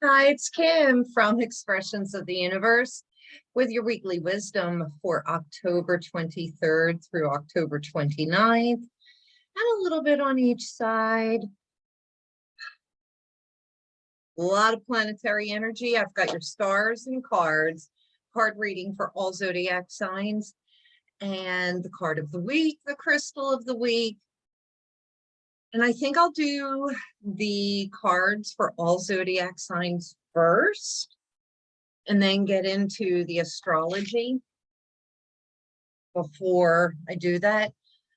Hi, it's Kim from Expressions of the Universe with your weekly wisdom for October 23rd through October 29th, and a little bit on each side. A lot of planetary energy. I've got your stars and cards, card reading for all zodiac signs, and the card of the week, the crystal of the week. And I think I'll do the cards for all zodiac signs first, and then get into the astrology before I do that,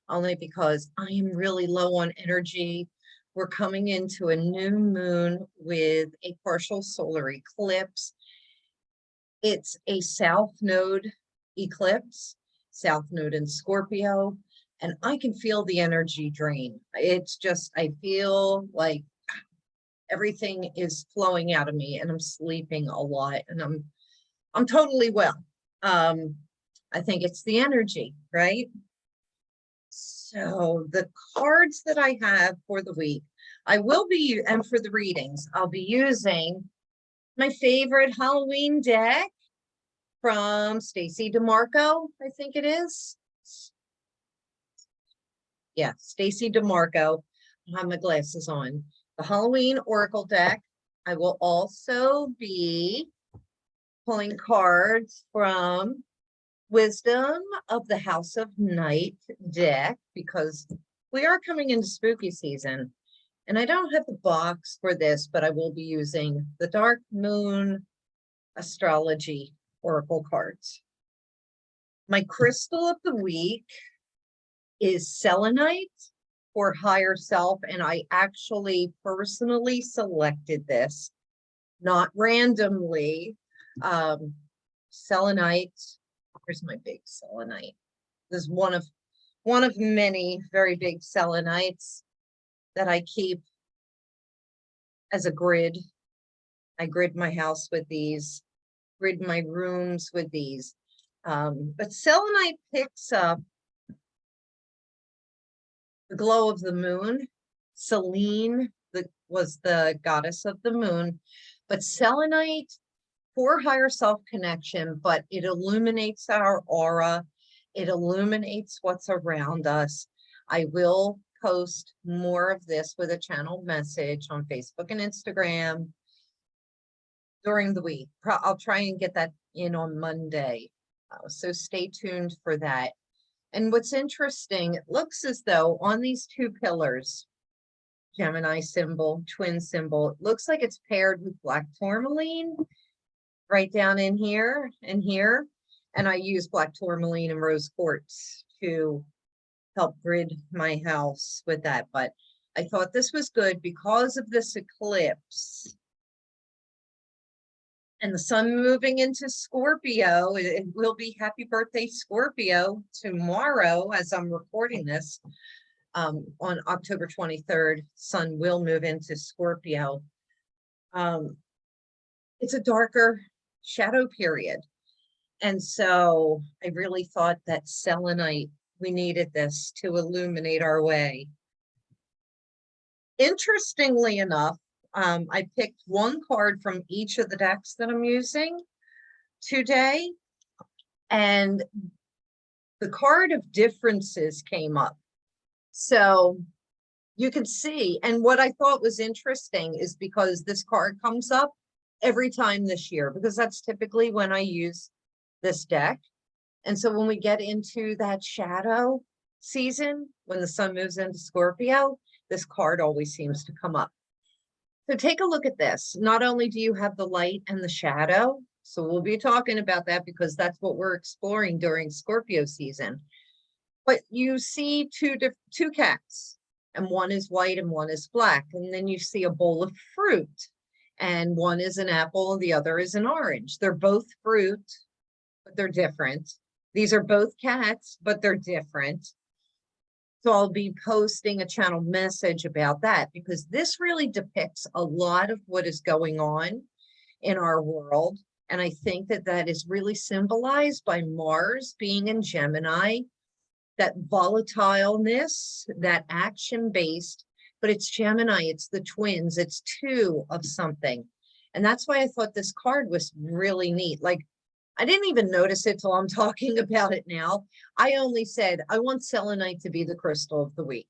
only because I am really low on energy. We're coming into a new moon with a partial solar eclipse. It's a south node eclipse, south node in Scorpio, and I can feel the energy drain. It's just, I feel like everything is flowing out of me, and I'm sleeping a lot, and I'm totally well. I think it's the energy, right? So the cards that I have for the week, I will be, and for the readings, I'll be using my favorite Halloween deck from Stacey DeMarco, I think it is. Yeah, Stacey DeMarco. I have my glasses on. The Halloween Oracle deck. I will also be pulling cards from Wisdom of the House of Night deck, because we are coming into spooky season. And I don't have the box for this, but I will be using the Dark Moon Astrology Oracle cards. My crystal of the week is selenite for higher self, and I actually personally selected this, not randomly. Selenite, here's my big selenite. This is one of many very big selenites that I keep as a grid. I grid my house with these, grid my rooms with these. But selenite picks up the glow of the moon. Selene was the goddess of the moon, but selenite for higher self connection, but it illuminates our aura. It illuminates what's around us. I will post more of this with a channel message on Facebook and Instagram during the week. I'll try and get that in on Monday. So stay tuned for that. And what's interesting, it looks as though on these two pillars, Gemini symbol, twin symbol, it looks like it's paired with black tourmaline right down in here and here. And I use black tourmaline and rose quartz to help grid my house with that. But I thought this was good because of this eclipse and the sun moving into Scorpio. It will be happy birthday Scorpio tomorrow as I'm recording this. On October 23rd, sun will move into Scorpio. It's a darker shadow period. And so I really thought that selenite, we needed this to illuminate our way. Interestingly enough, I picked one card from each of the decks that I'm using today, and the card of differences came up. So you can see, and what I thought was interesting is because this card comes up every time this year, because that's typically when I use this deck. And so when we get into that shadow season, when the sun moves into Scorpio, this card always seems to come up. So take a look at this. Not only do you have the light and the shadow, so we'll be talking about that because that's what we're exploring during Scorpio season, but you see two cats, and one is white and one is black. And then you see a bowl of fruit, and one is an apple and the other is an orange. They're both fruit, but they're different. These are both cats, but they're different. So I'll be posting a channel message about that, because this really depicts a lot of what is going on in our world. And I think that that is really symbolized by Mars being in Gemini, that volatileness, that action-based, but it's Gemini, it's the twins, it's two of something. And that's why I thought this card was really neat. Like, I didn't even notice it till I'm talking about it now. I only said, I want selenite to be the crystal of the week.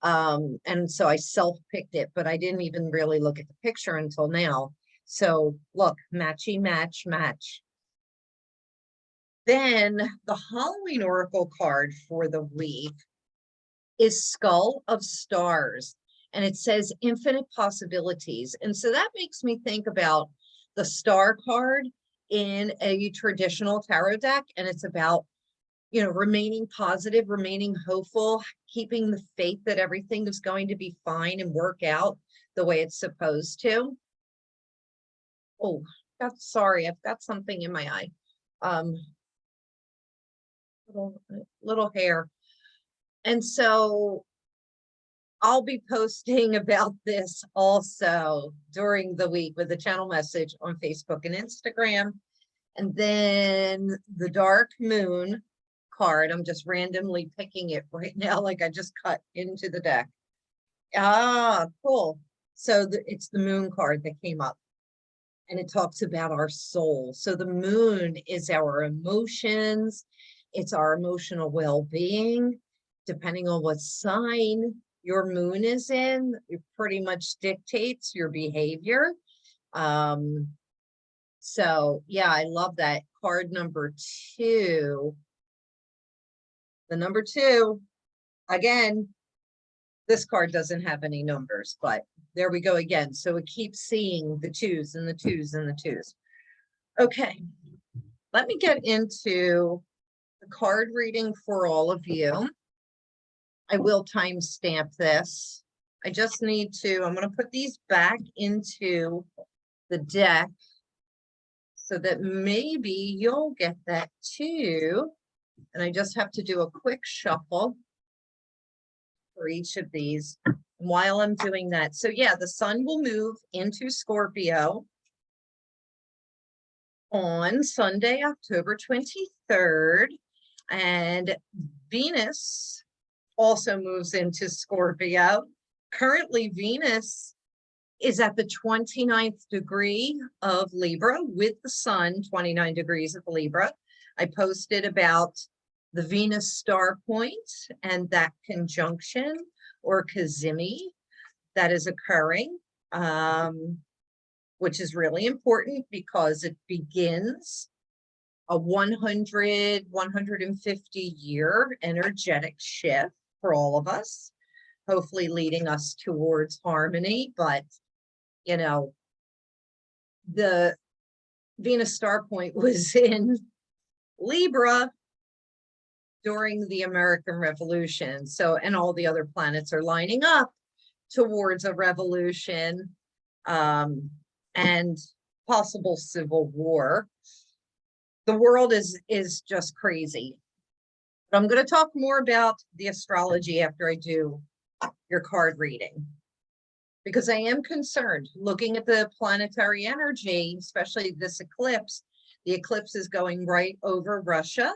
And so I self-picked it, but I didn't even really look at the picture until now. So look, matchy match, match. Then the Halloween Oracle card for the week is Skull of Stars. And it says infinite possibilities. And so that makes me think about the star card in a traditional tarot deck. And it's about, you know, remaining positive, remaining hopeful, keeping the faith that everything is going to be fine and work out the way it's supposed to. Oh, sorry, I've got something in my eye. Little hair. And so I'll be posting about this also during the week with a channel message on Facebook and Instagram. And then the Dark Moon card, I'm just randomly picking it right now, like I just cut into the deck. Ah, cool. So it's the Moon card that came up. And it talks about our soul. So the moon is our emotions. It's our emotional well-being. Depending on what sign your moon is in, it pretty much dictates your behavior. So yeah, I love that. Card number 2. The number 2, again, this card doesn't have any numbers, but there we go again. So it keeps seeing the 2s and the 2s and the 2s. Okay, let me get into the card reading for all of you. I will timestamp this. I just need to, I'm going to put these back into the deck so that maybe you'll get that too. And I just have to do a quick shuffle for each of these while I'm doing that. So yeah, the sun will move into Scorpio on Sunday, October 23rd, and Venus also moves into Scorpio. Currently, Venus is at the 29th degree of Libra with the sun, 29 degrees of Libra. I posted about the Venus star point and that conjunction or cazimi that is occurring, which is really important because it begins a 100, 150 year energetic shift for all of us, hopefully leading us towards harmony. But, you know, the Venus star point was in Libra during the American Revolution. So, and all the other planets are lining up towards a revolution and possible civil war. The world is just crazy. But I'm going to talk more about the astrology after I do your card reading, because I am concerned looking at the planetary energy, especially this eclipse. The eclipse is going right over Russia,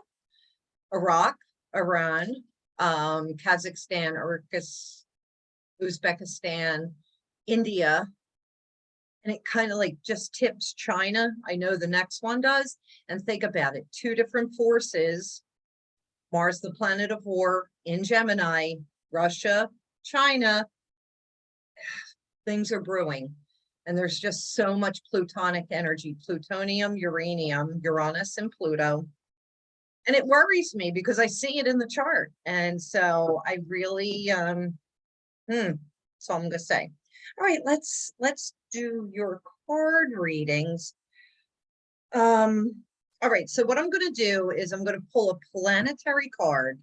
Iraq, Iran, Kazakhstan, Uzbekistan, India, and it kind of like just tips China. I know the next one does. And think about it, 2 different forces, Mars, the planet of war, in Gemini, Russia, China, things are brewing. And there's just so much plutonic energy, plutonium, uranium, Uranus, and Pluto. And it worries me because I see it in the chart. And so I really, so I'm going to say, all right, let's do your card readings. All right, so what I'm going to do is I'm going to pull a planetary card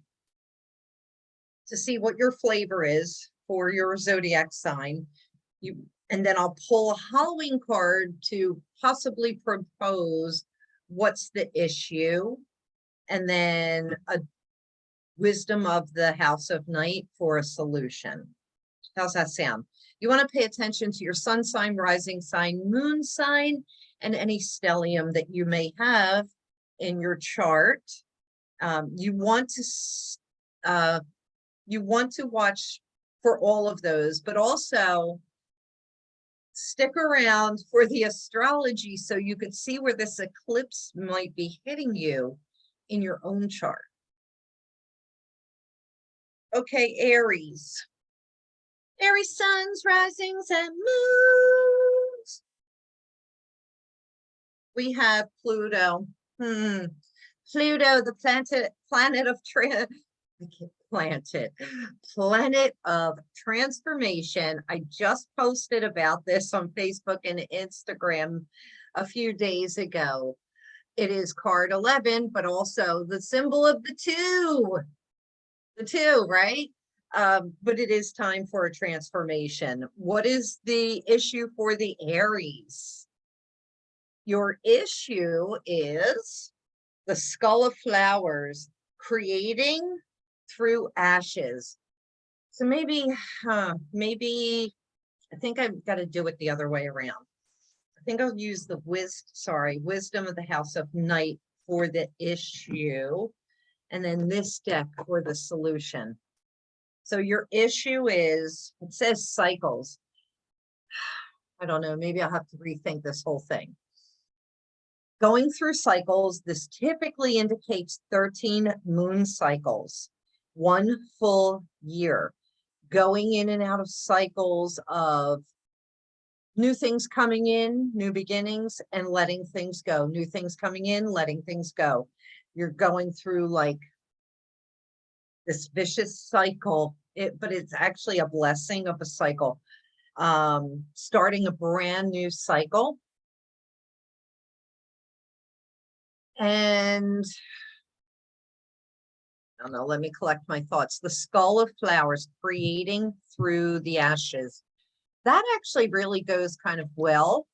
to see what your flavor is for your zodiac sign. And then I'll pull a Halloween card to possibly propose what's the issue, and then a wisdom of the house of night for a solution. How's that sound? You want to pay attention to your sun sign, rising sign, moon sign, and any stellium that you may have in your chart. You want to watch for all of those, but also stick around for the astrology so you could see where this eclipse might be hitting you in your own chart. Okay, Aries. Aries suns, risings, and moons. We have Pluto. Pluto, the planet of transformation. I just posted about this on Facebook and Instagram a few days ago. It is card 11, but also the symbol of the two, right? But it is time for a transformation. What is the issue for the Aries? Your issue is the skull of flowers, creating through ashes. So maybe I think I've got to do it the other way around. I think I'll use the wisdom of the house of night for the issue, and then this deck for the solution. So your issue is, it says cycles. I don't know, maybe I'll have to rethink this whole thing. Going through cycles, this typically indicates 13 moon cycles, 1 full year, going in and out of cycles of new things coming in, new beginnings, and letting things go. New things coming in, letting things go. You're going through like this vicious cycle, but it's actually a blessing of a cycle. Starting a brand new cycle. And I don't know, let me collect my thoughts. The skull of flowers, creating through the ashes. That actually really goes kind of well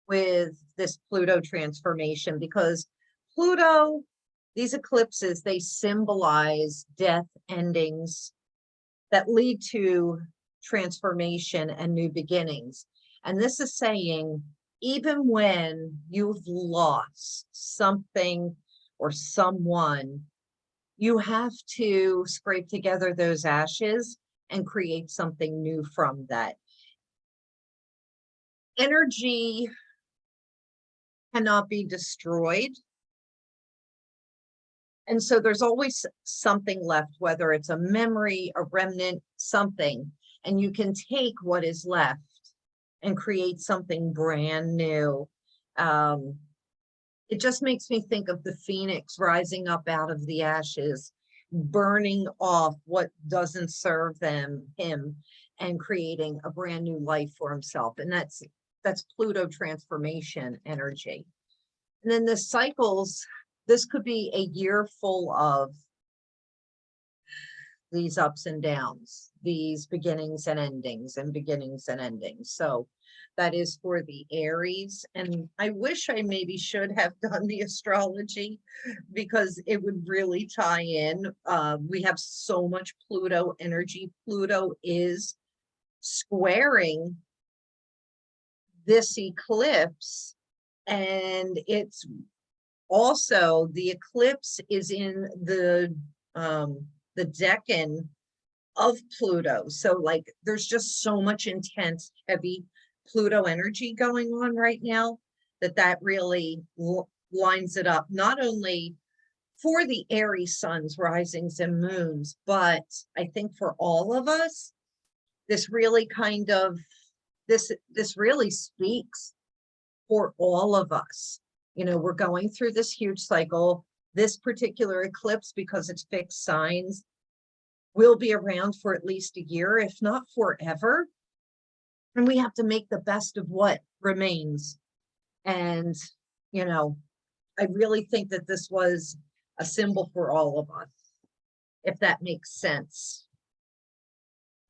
with this Pluto transformation, because Pluto, these eclipses, they symbolize death, endings that lead to transformation and new beginnings. And this is saying, even when you've lost something or someone, you have to scrape together those ashes and create something new from that. Energy cannot be destroyed. And so there's always something left, whether it's a memory, a remnant, something, and you can take what is left and create something brand new. It just makes me think of the phoenix rising up out of the ashes, burning off what doesn't serve him, and creating a brand new life for himself. And that's Pluto transformation energy. And then the cycles, this could be a year full of these ups and downs, these beginnings and endings and beginnings and endings. So that is for the Aries. And I wish I maybe should have done the astrology, because it would really tie in. We have so much Pluto energy. Pluto is squaring this eclipse, and it's also, the eclipse is in the decan of Pluto. So like there's just so much intense, heavy Pluto energy going on right now that really lines it up, not only for the Aries suns, risings, and moons, but I think for all of us, this really kind of, this really speaks for all of us. You know, we're going through this huge cycle. This particular eclipse, because it's fixed signs, will be around for at least a year, if not forever. And we have to make the best of what remains. And, you know, I really think that this was a symbol for all of us, if that makes sense.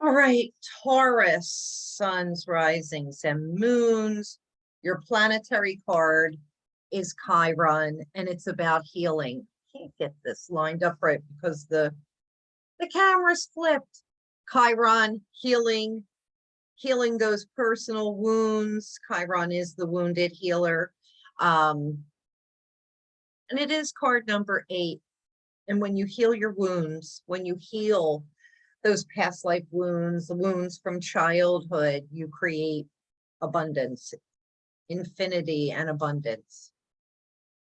All right, Taurus, suns, risings, and moons. Your planetary card is Chiron, and it's about healing. Can't get this lined up right because the camera's flipped. Chiron, healing those personal wounds. Chiron is the wounded healer. And it is card number 8. And when you heal your wounds, when you heal those past life wounds, the wounds from childhood, you create abundance, infinity and abundance.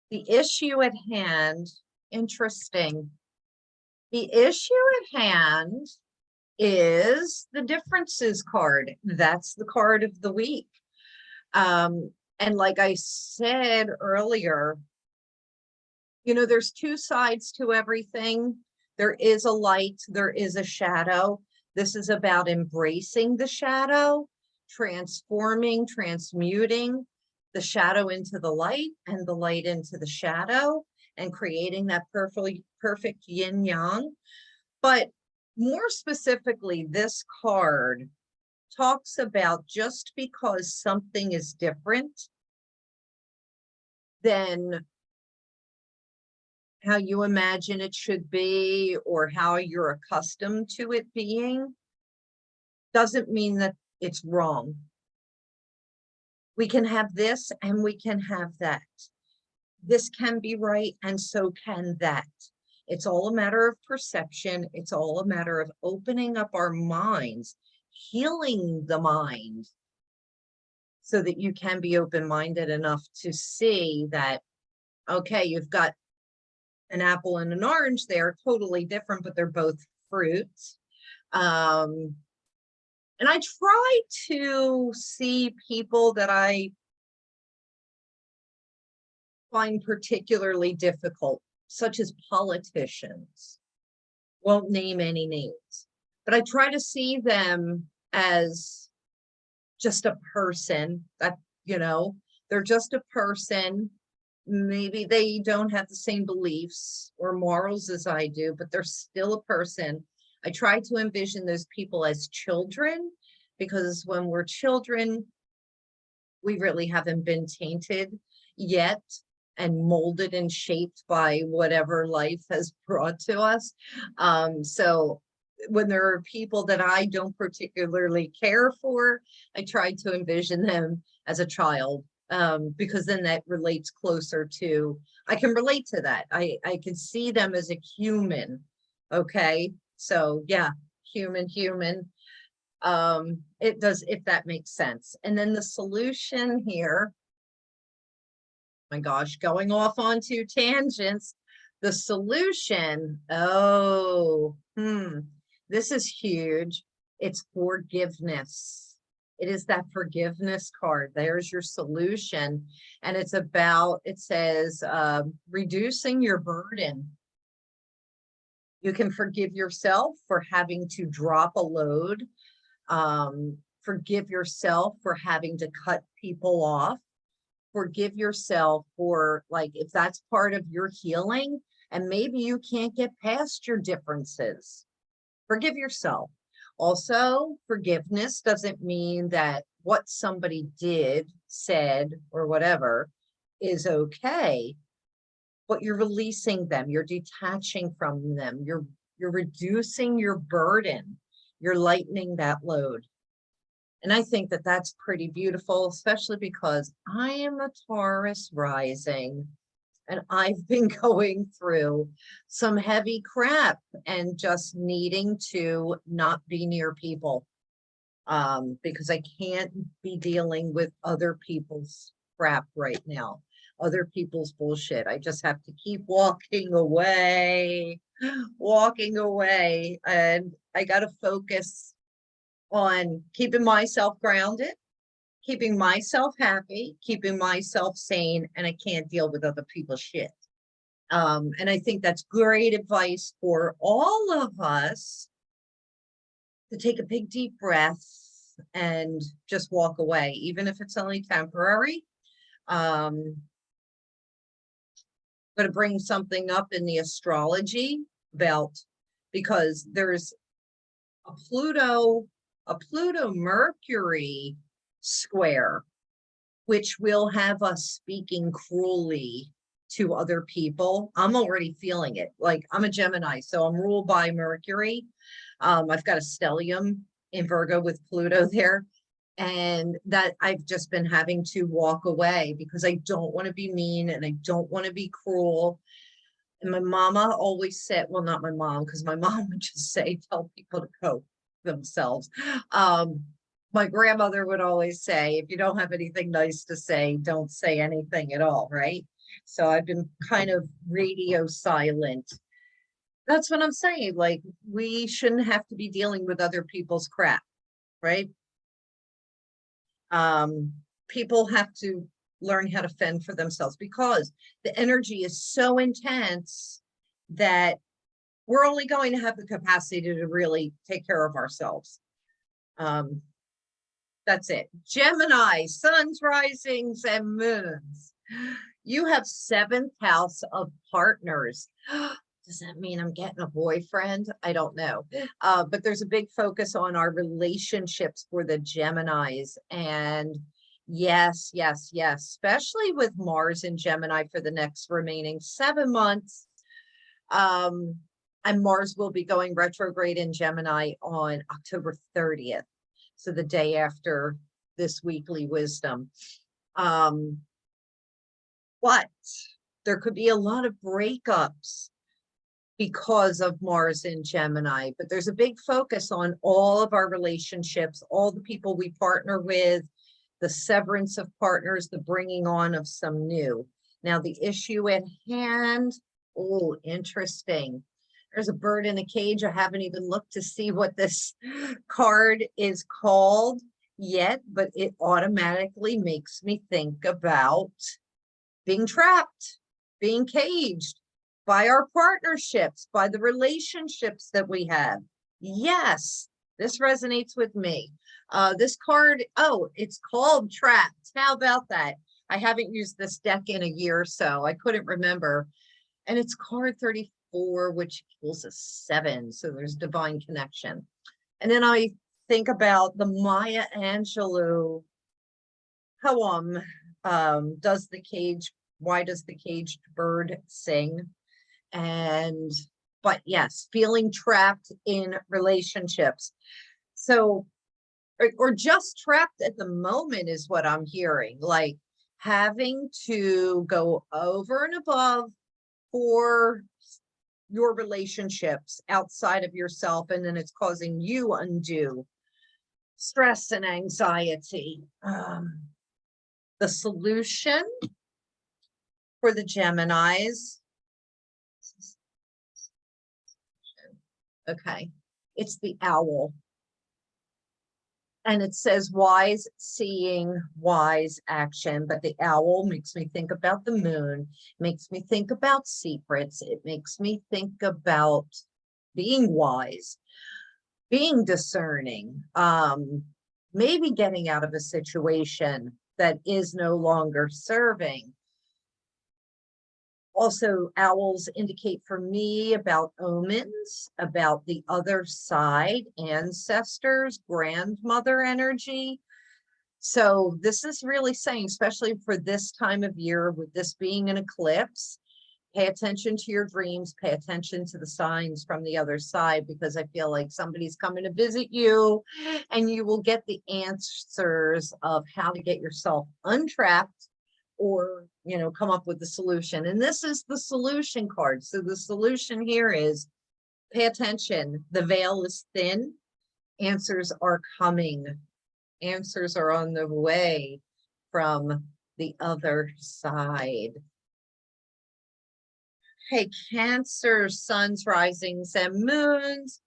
The issue at hand, interesting. The issue at hand is the differences card. That's the card of the week. And like I said earlier, you know, there's two sides to everything. There is a light, there is a shadow. This is about embracing the shadow, transforming, transmuting the shadow into the light and the light into the shadow, and creating that perfect yin yang. But more specifically, this card talks about just because something is different than how you imagine it should be or how you're accustomed to it being, doesn't mean that it's wrong. We can have this and we can have that. This can be right and so can that. It's all a matter of perception. It's all a matter of opening up our minds, healing the mind, so that you can be open-minded enough to see that, okay, you've got an apple and an orange, they're totally different, but they're both fruits. And I try to see people that I find particularly difficult, such as politicians. Won't name any names, but I try to see them as just a person that, you know, they're just a person. Maybe they don't have the same beliefs or morals as I do, but they're still a person. I try to envision those people as children, because when we're children, we really haven't been tainted yet and molded and shaped by whatever life has brought to us. So when there are people that I don't particularly care for, I try to envision them as a child, because then that relates closer to, I can relate to that. I can see them as a human. Okay. So yeah, human. It does, if that makes sense. And then the solution here, my gosh, going off onto tangents, the solution, this is huge. It's forgiveness. It is that forgiveness card. There's your solution. And it's about, it says, reducing your burden. You can forgive yourself for having to drop a load. Forgive yourself for having to cut people off. Forgive yourself for, like, if that's part of your healing and maybe you can't get past your differences, forgive yourself. Also, forgiveness doesn't mean that what somebody did, said, or whatever is okay, but you're releasing them, you're detaching from them, you're reducing your burden, you're lightening that load. And I think that that's pretty beautiful, especially because I am a Taurus rising and I've been going through some heavy crap and just needing to not be near people, because I can't be dealing with other people's crap right now, other people's bullshit. I just have to keep walking away, and I got to focus on keeping myself grounded, keeping myself happy, keeping myself sane, and I can't deal with other people's shit. And I think that's great advice for all of us, to take a big deep breath and just walk away, even if it's only temporary. I'm going to bring something up in the astrology about, because there's a Pluto Mercury square, which will have us speaking cruelly to other people. I'm already feeling it. Like, I'm a Gemini, so I'm ruled by Mercury. I've got a stellium in Virgo with Pluto there, and that I've just been having to walk away because I don't want to be mean and I don't want to be cruel. And my mama always said, well, not my mom, because my mom would just say, tell people to cope themselves. My grandmother would always say, if you don't have anything nice to say, don't say anything at all, right? So I've been kind of radio silent. That's what I'm saying. Like, we shouldn't have to be dealing with other people's crap, right? People have to learn how to fend for themselves, because the energy is so intense that we're only going to have the capacity to really take care of ourselves. That's it. Gemini, suns, risings, and moons. You have 7th house of partners. Does that mean I'm getting a boyfriend? I don't know. But there's a big focus on our relationships for the Geminis. And yes, especially with Mars in Gemini for the next remaining 7 months. And Mars will be going retrograde in Gemini on October 30th. So the day after this weekly wisdom. But there could be a lot of breakups because of Mars in Gemini, but there's a big focus on all of our relationships, all the people we partner with, the severance of partners, the bringing on of some new. Now, the issue at hand, oh, interesting. There's a bird in a cage. I haven't even looked to see what this card is called yet, but it automatically makes me think about being trapped, being caged by our partnerships, by the relationships that we have. Yes, this resonates with me. This card, oh, it's called Trapped. How about that? I haven't used this deck in a year or so. I couldn't remember. And it's card 34, which equals a 7. So there's divine connection. And then I think about the Maya Angelou poem, does the cage, why does the caged bird sing? And, but yes, feeling trapped in relationships. So, or just trapped at the moment is what I'm hearing, like having to go over and above for your relationships outside of yourself, and then it's causing you undue stress and anxiety. The solution for the Geminis, okay, it's the owl. And it says wise seeing, wise action, but the owl makes me think about the moon, makes me think about secrets. It makes me think about being wise, being discerning, maybe getting out of a situation that is no longer serving. Also, owls indicate for me about omens, about the other side, ancestors, grandmother energy. So this is really saying, especially for this time of year, with this being an eclipse, pay attention to your dreams, pay attention to the signs from the other side, because I feel like somebody's coming to visit you and you will get the answers of how to get yourself untrapped, or, you know, come up with the solution. And this is the solution card. So the solution here is pay attention. The veil is thin. Answers are coming. Answers are on the way from the other side. Hey, Cancer, suns, risings, and moons.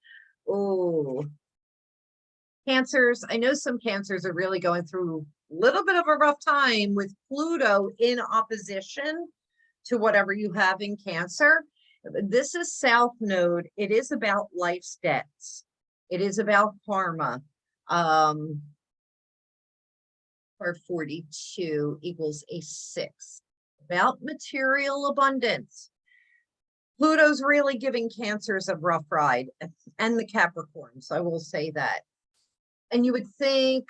Oh, Cancers. I know some Cancers are really going through little bit of a rough time with Pluto in opposition to whatever you have in Cancer. This is South Node. It is about life's debts. It is about karma. Card 42 equals a 6. About material abundance. Pluto's really giving Cancers a rough ride, and the Capricorns, I will say that. And you would think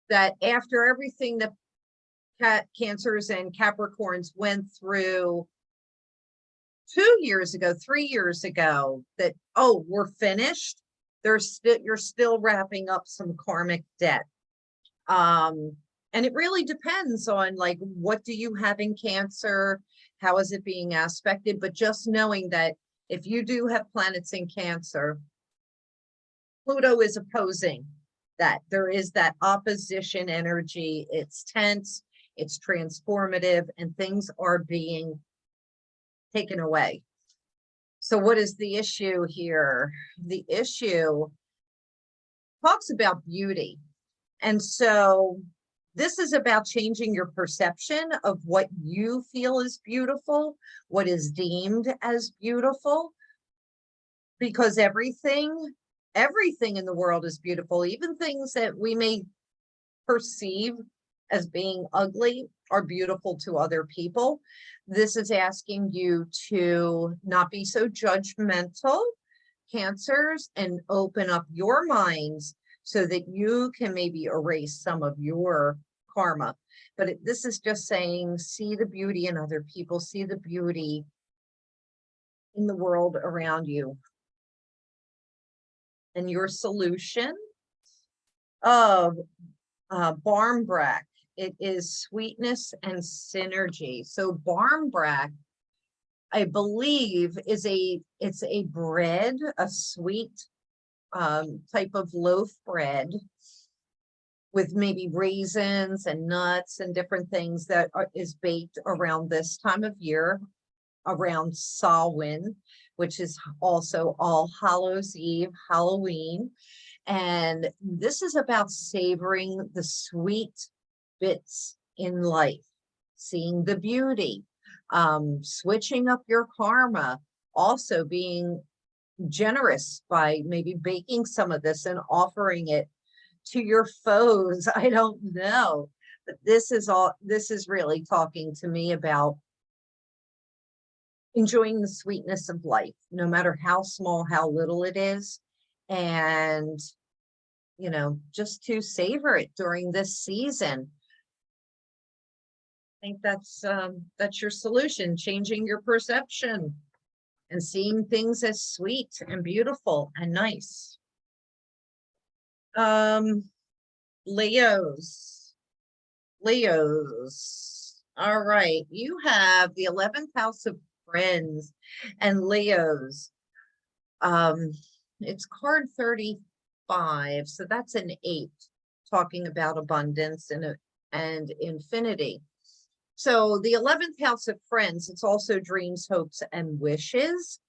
that after everything that Cancers and Capricorns went through 2 years ago, 3 years ago, that, oh, we're finished. You're still wrapping up some karmic debt. And And it really depends on like, what do you have in Cancer? How is it being aspected? But just knowing that if you do have planets in Cancer, Pluto is opposing that. There is that opposition energy. It's tense, it's transformative, and things are being taken away. So what is the issue here? The issue talks about beauty. And so this is about changing your perception of what you feel is beautiful, what is deemed as beautiful, because everything in the world is beautiful. Even things that we may perceive as being ugly are beautiful to other people. This is asking you to not be so judgmental, Cancers, and open up your minds so that you can maybe erase some of your karma. But this is just saying, see the beauty in other people, see the beauty in the world around you. And your solution of Barmbrack, it is sweetness and synergy. So Barmbrack, I believe, is it's a bread, a sweet type of loaf bread with maybe raisins and nuts and different things that is baked around this time of year, around Samhain, which is also All Hallows Eve, Halloween. And this is about savoring the sweet bits in life, seeing the beauty, switching up your karma, also being generous by maybe baking some of this and offering it to your foes. I don't know, but this is really talking to me about enjoying the sweetness of life, no matter how small, how little it is, and you know, just to savor it during this season. I think that's your solution, changing your perception and seeing things as sweet and beautiful and nice. Leos. All right, you have the 11th house of Friends and Leos. It's card 35, so that's an 8, talking about abundance and infinity. So the 11th house of Friends, it's also dreams, hopes, and wishes.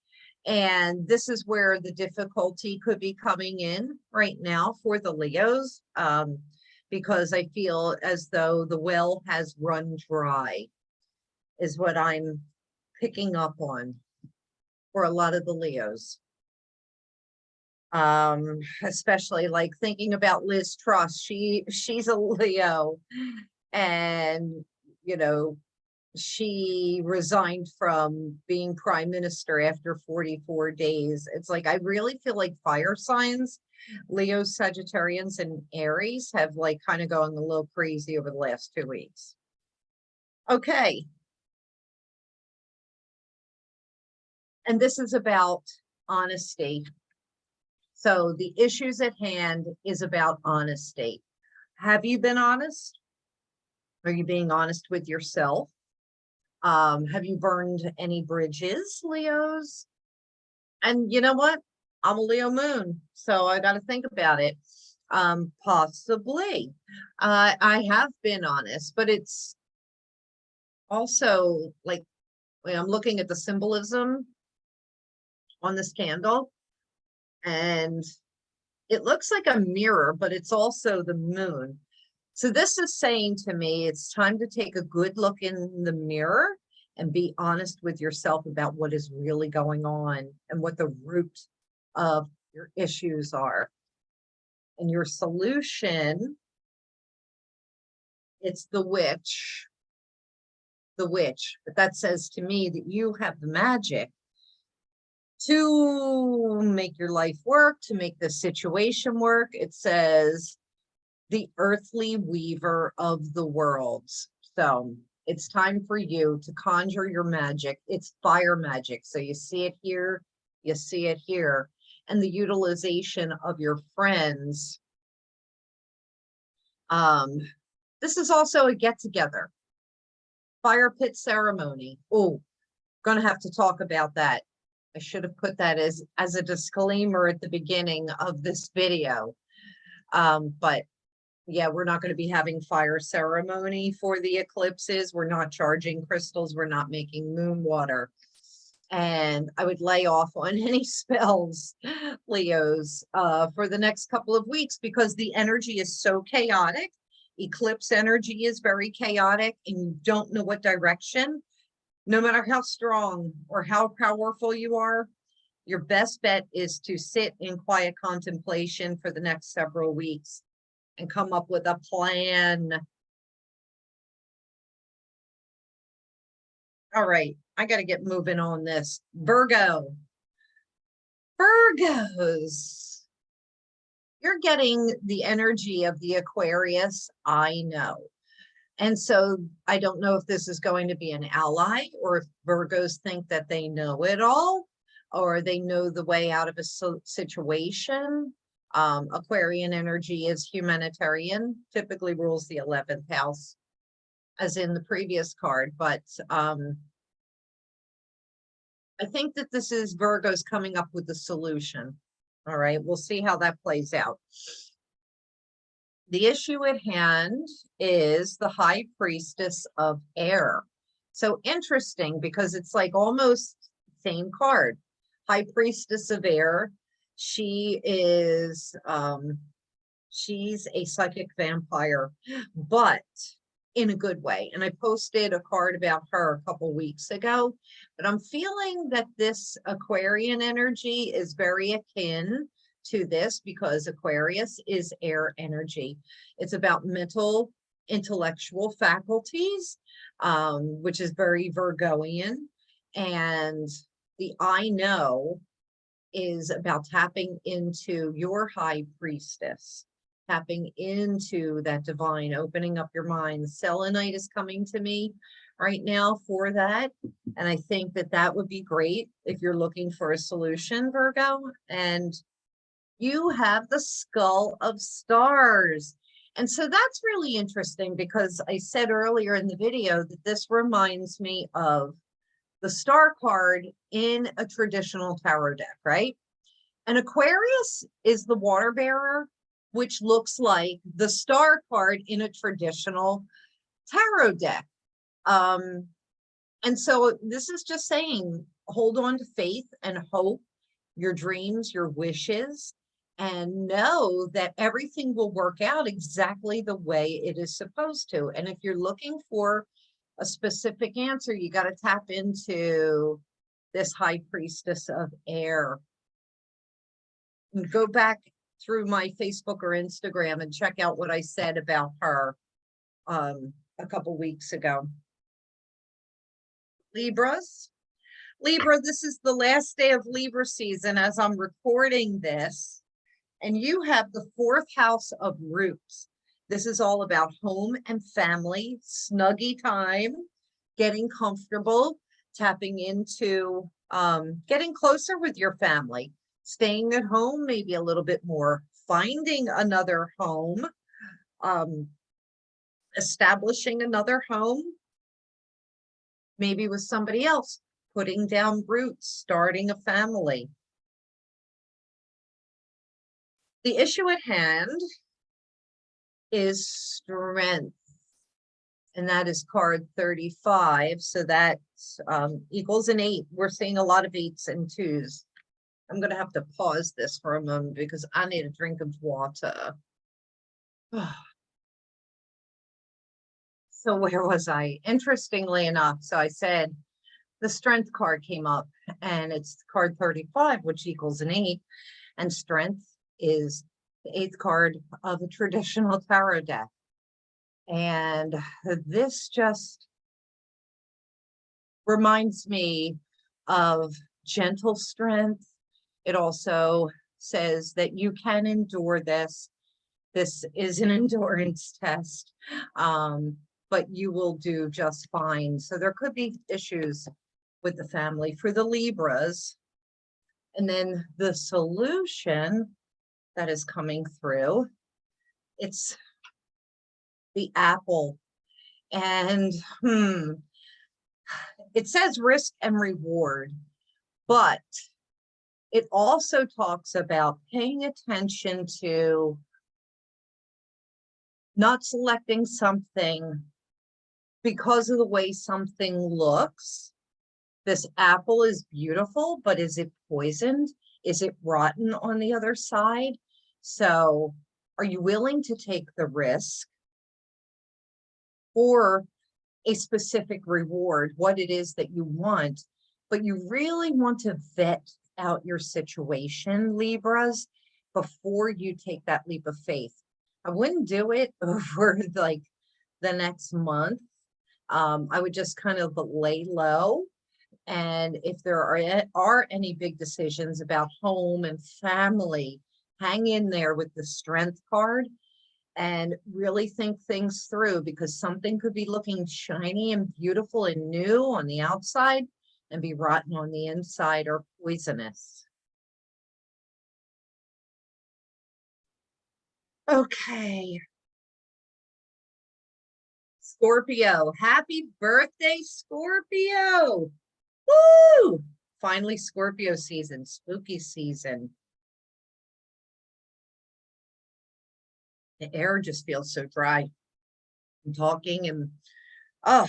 And this is where the difficulty could be coming in right now for the Leos, because I feel as though the well has run dry, is what I'm picking up on for a lot of the Leos. Especially like thinking about Liz Truss. She's a Leo, and you know, she resigned from being prime minister after 44 days. It's like, I really feel like fire signs, Leo, Sagittarians, and Aries have like kind of going a little crazy over the last 2 weeks. Okay. And this is about honesty. So the issues at hand is about honesty. Have you been honest? Are you being honest with yourself? Have you burned any bridges, Leos? And you know what? I'm a Leo moon, so I got to think about it. Possibly. I have been honest, but it's also like, I'm looking at the symbolism on this candle, and it looks like a mirror, but it's also the moon. So this is saying to me, it's time to take a good look in the mirror and be honest with yourself about what is really going on and what the root of your issues are. And your solution, it's the witch. The witch. But that says to me that you have the magic to make your life work, to make the situation work. It says the earthly weaver of the worlds. So it's time for you to conjure your magic. It's fire magic. So you see it here, you see it here. And the utilization of your friends. This This is also a get-together. Fire pit ceremony. Oh, gonna have to talk about that. I should have put that as a disclaimer at the beginning of this video. But yeah, we're not going to be having fire ceremony for the eclipses. We're not charging crystals. We're not making moon water. And I would lay off on any spells, Leos, for the next couple of weeks, because the energy is so chaotic. Eclipse energy is very chaotic, and you don't know what direction. No matter how strong or how powerful you are, your best bet is to sit in quiet contemplation for the next several weeks and come up with a plan. All right, I got to get moving on this. Virgos, you're getting the energy of the Aquarius, I know. And so I don't know if this is going to be an ally, or if Virgos think that they know it all, or they know the way out of a situation. Aquarian energy is humanitarian, typically rules the 11th house, as in the previous card. But I think that this is Virgos coming up with the solution. All right, we'll see how that plays out. The issue at hand is the High Priestess of Air. So interesting, because it's like almost same card. High Priestess of Air. She is, she's a psychic vampire, but in a good way. And I posted a card about her a couple weeks ago, but I'm feeling that this Aquarian energy is very akin to this, because Aquarius is air energy. It's about mental, intellectual faculties, which is very Virgoian. And the I know is about tapping into your high priestess, tapping into that divine, opening up your mind. Selenite is coming to me right now for that. And I think that that would be great if you're looking for a solution, Virgo. And you have the Skull of Stars. And so that's really interesting, because I said earlier in the video that this reminds me of the star card in a traditional tarot deck, right? And Aquarius is the water bearer, which looks like the star card in a traditional tarot deck. And so this is just saying, hold on to faith and hope, your dreams, your wishes, and know that everything will work out exactly the way it is supposed to. And if you're looking for a specific answer, you got to tap into this High Priestess of Air. And go back through my Facebook or Instagram and check out what I said about her a couple weeks ago. Libra, this is the last day of Libra season as I'm recording this. And you have the 4th house of roots. This is all about home and family, snuggy time, getting comfortable, tapping into getting closer with your family, staying at home, maybe a little bit more, finding another home, establishing another home, maybe with somebody else, putting down roots, starting a family. The issue at hand is strength, and that is card 35. So that equals an 8. We're seeing a lot of 8s and 2s. I'm going to have to pause this for a moment because I need a drink of water. So where was I? Interestingly enough, so I said the strength card came up, and it's card 35, which equals an 8. And strength is the 8th card of a traditional tarot deck. And this just reminds me of gentle strength. It also says that you can endure this. This is an endurance test, but you will do just fine. So there could be issues with the family for the Libras. And then the solution that is coming through, it's the apple. And it says risk and reward, but it also talks about paying attention to not selecting something because of the way something looks. This apple is beautiful, but is it poisoned? Is it rotten on the other side? So are you willing to take the risk for a specific reward, what it is that you want, but you really want to vet out your situation, Libras, before you take that leap of faith. I wouldn't do it over like the next month. I would just kind of lay low. And if there are any big decisions about home and family, hang in there with the Strength card and really think things through, because something could be looking shiny and beautiful and new on the outside and be rotten on the inside or poisonous. Okay. Scorpio, happy birthday, Scorpio. Woo! Finally, Scorpio season, spooky season. The air just feels so dry. I'm talking and, oh,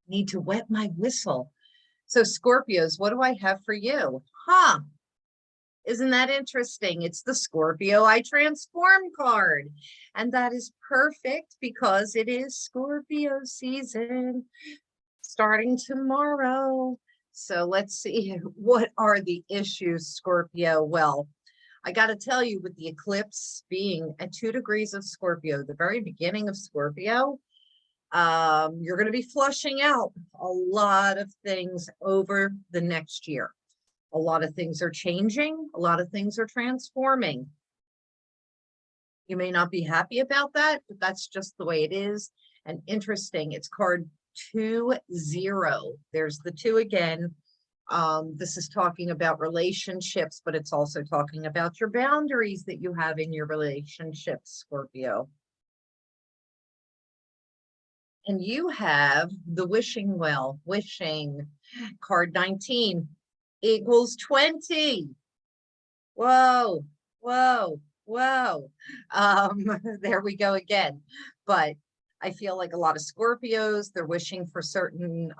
need to wet my whistle. So Scorpios, what do I have for you? Huh? Isn't that interesting? It's the Scorpio I Transform card. And that is perfect because it is Scorpio season starting tomorrow. So let's see, what are the issues, Scorpio? Well, I got to tell you, with the eclipse being at 2 degrees of Scorpio, the very beginning of Scorpio, you're going to be flushing out a lot of things over the next year. A lot of things are changing. A lot of things are transforming. You may not be happy about that, but that's just the way it is. And interesting, it's card 2-0. There's the 2 again. This is talking about relationships, but it's also talking about your boundaries that you have in your relationships, Scorpio. And you have the wishing well, wishing, card 19 equals 20. Whoa, whoa, whoa. There we go again. But I feel like a lot of Scorpios, they're wishing for certain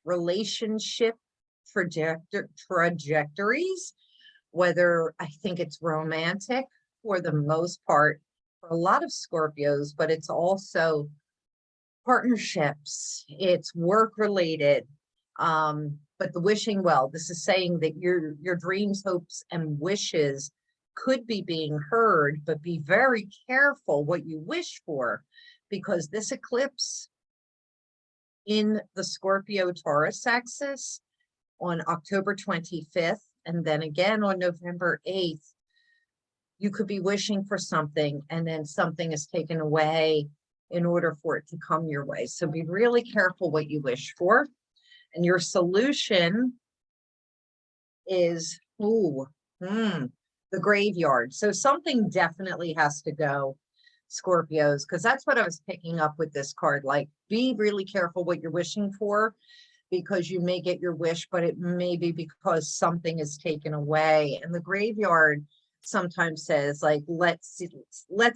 relationship trajectories, whether I think it's romantic for the most part for a lot of Scorpios, but it's also partnerships, it's work related. But the wishing well, this is saying that your dreams, hopes, and wishes could be being heard, but be very careful what you wish for, because this eclipse in the Scorpio Taurus axis on October 25th, and then again on November 8th, you could be wishing for something and then something is taken away in order for it to come your way. So be really careful what you wish for. And your solution is, the graveyard. So something definitely has to go, Scorpios, because that's what I was picking up with this card. Like, be really careful what you're wishing for, because you may get your wish, but it may be because something is taken away. And the graveyard sometimes says, like, let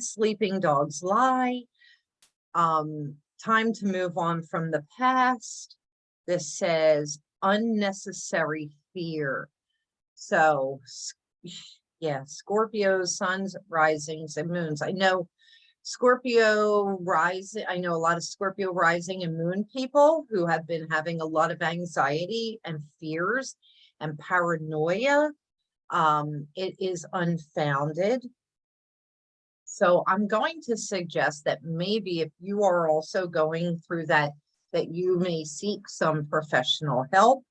sleeping dogs lie. Time to move on from the past. This says unnecessary fear. So yeah, Scorpio, suns, risings, and moons. I know Scorpio rising, I know a lot of Scorpio rising and moon people who have been having a lot of anxiety and fears and paranoia. It is unfounded. So I'm going to suggest that maybe if you are also going through that, that you may seek some professional help.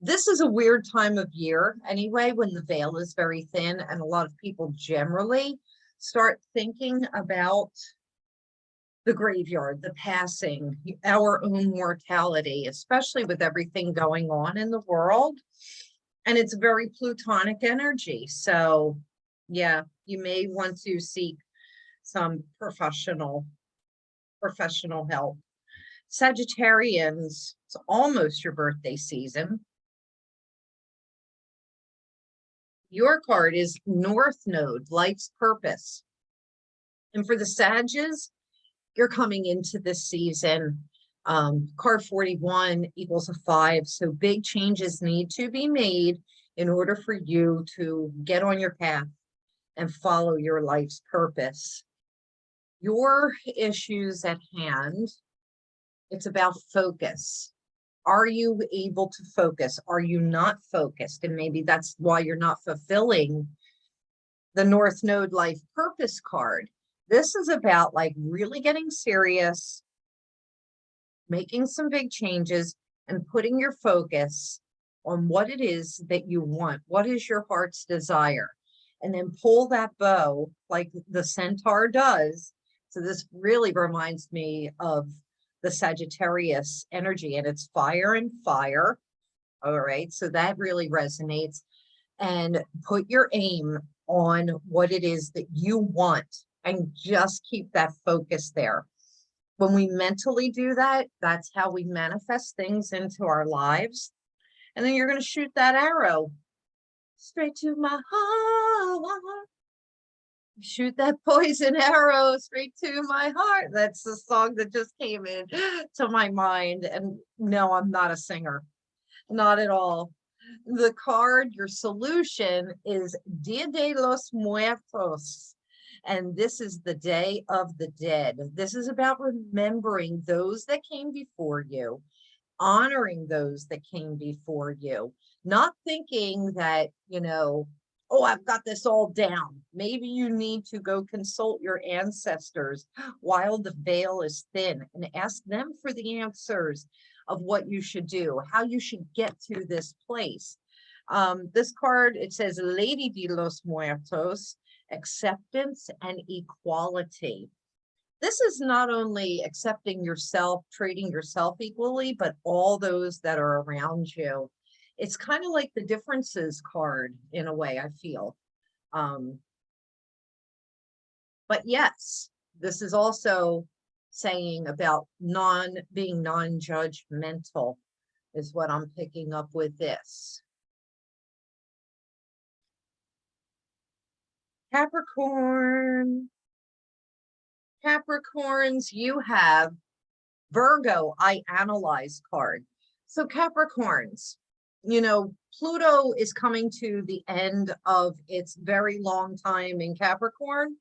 This is a weird time of year anyway, when the veil is very thin, and a lot of people generally start thinking about the graveyard, the passing, our own mortality, especially with everything going on in the world. And it's very plutonic energy. So yeah, you may want to seek some professional help. Sagittarians, it's almost your birthday season. Your card is North Node, life's purpose. And for the Sages, you're coming into this season. Card 41 equals a 5. So big changes need to be made in order for you to get on your path and follow your life's purpose. Your issues at hand, it's about focus. Are you able to focus? Are you not focused? And maybe that's why you're not fulfilling the North Node life purpose card. This is about like really getting serious, making some big changes, and putting your focus on what it is that you want. What is your heart's desire? And then pull that bow like the centaur does. So this really reminds me of the Sagittarius energy, and it's fire and fire. All right, so that really resonates. And put your aim on what it is that you want and just keep that focus there. When we mentally do that, that's how we manifest things into our lives. And then you're going to shoot that arrow straight to my heart. Shoot that poison arrow straight to my heart. That's the song that just came in to my mind. And no, I'm not a singer. Not at all. The card, your solution is Dia de los Muertos. And this is the Day of the Dead. This is about remembering those that came before you, honoring those that came before you, not thinking that, you know, oh, I've got this all down. Maybe you need to go consult your ancestors while the veil is thin and ask them for the answers of what you should do, how you should get to this place. This card, it says Lady de los Muertos, acceptance and equality. This is not only accepting yourself, treating yourself equally, but all those that are around you. It's kind of like the differences card in a way, I feel. But yes, this is also saying about being non-judgmental is what I'm picking up with this. Capricorn. Capricorns, you have Virgo, I analyze card. So Capricorns, you know, Pluto is coming to the end of its very long time in Capricorn,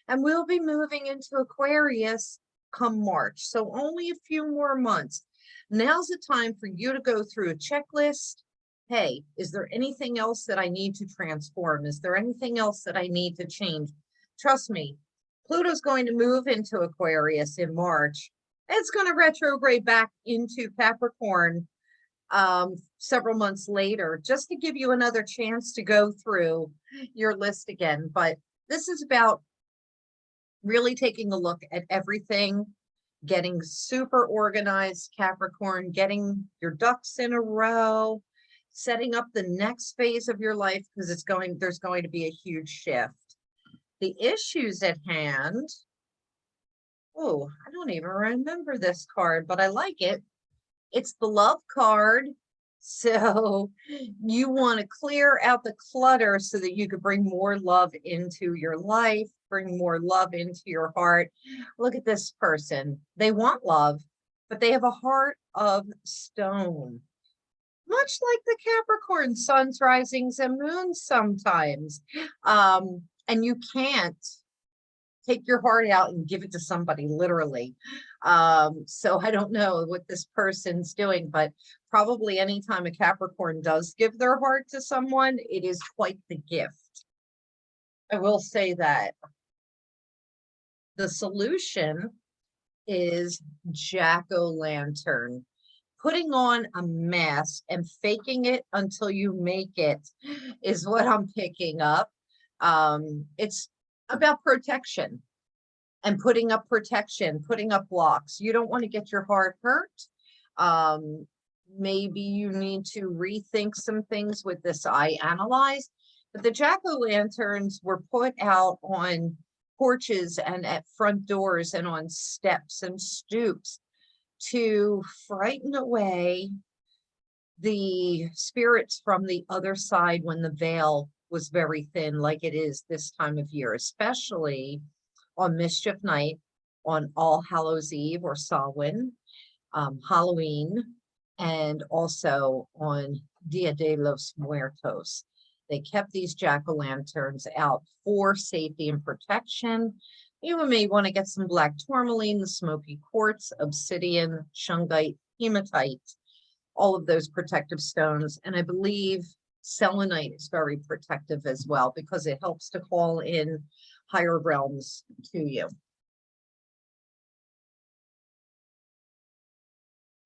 and we'll be moving into Aquarius come March. So only a few more months. Now's the time for you to go through a checklist. Hey, is there anything else that I need to transform? Is there anything else that I need to change? Trust me, Pluto's going to move into Aquarius in March. It's going to retrograde back into Capricorn several months later, just to give you another chance to go through your list again. But this is about really taking a look at everything, getting super organized, Capricorn, getting your ducks in a row, setting up the next phase of your life, because there's going to be a huge shift. The issues at hand. Oh, I don't even remember this card, but I like it. It's the love card. So you want to clear out the clutter so that you could bring more love into your life, bring more love into your heart. Look at this person. They want love, but they have a heart of stone. Much like the Capricorn suns, risings, and moons sometimes. And you can't take your heart out and give it to somebody, literally. So I don't know what this person's doing, but probably anytime a Capricorn does give their heart to someone, it is quite the gift. I will say that. The solution is jack-o'-lantern. Putting on a mask and faking it until you make it is what I'm picking up. It's about protection and putting up protection, putting up blocks. You don't want to get your heart hurt. Maybe you need to rethink some things with this I analyze. But the jack-o'-lanterns were put out on porches and at front doors and on steps and stoops to frighten away the spirits from the other side when the veil was very thin, like it is this time of year, especially on Mischief Night, on All Hallows Eve or Samhain, Halloween, and also on Dia de los Muertos. They kept these jack-o'-lanterns out for safety and protection. You may want to get some black tourmaline, the smoky quartz, obsidian, shungite, hematite, all of those protective stones. And I believe selenite is very protective as well because it helps to call in higher realms to you.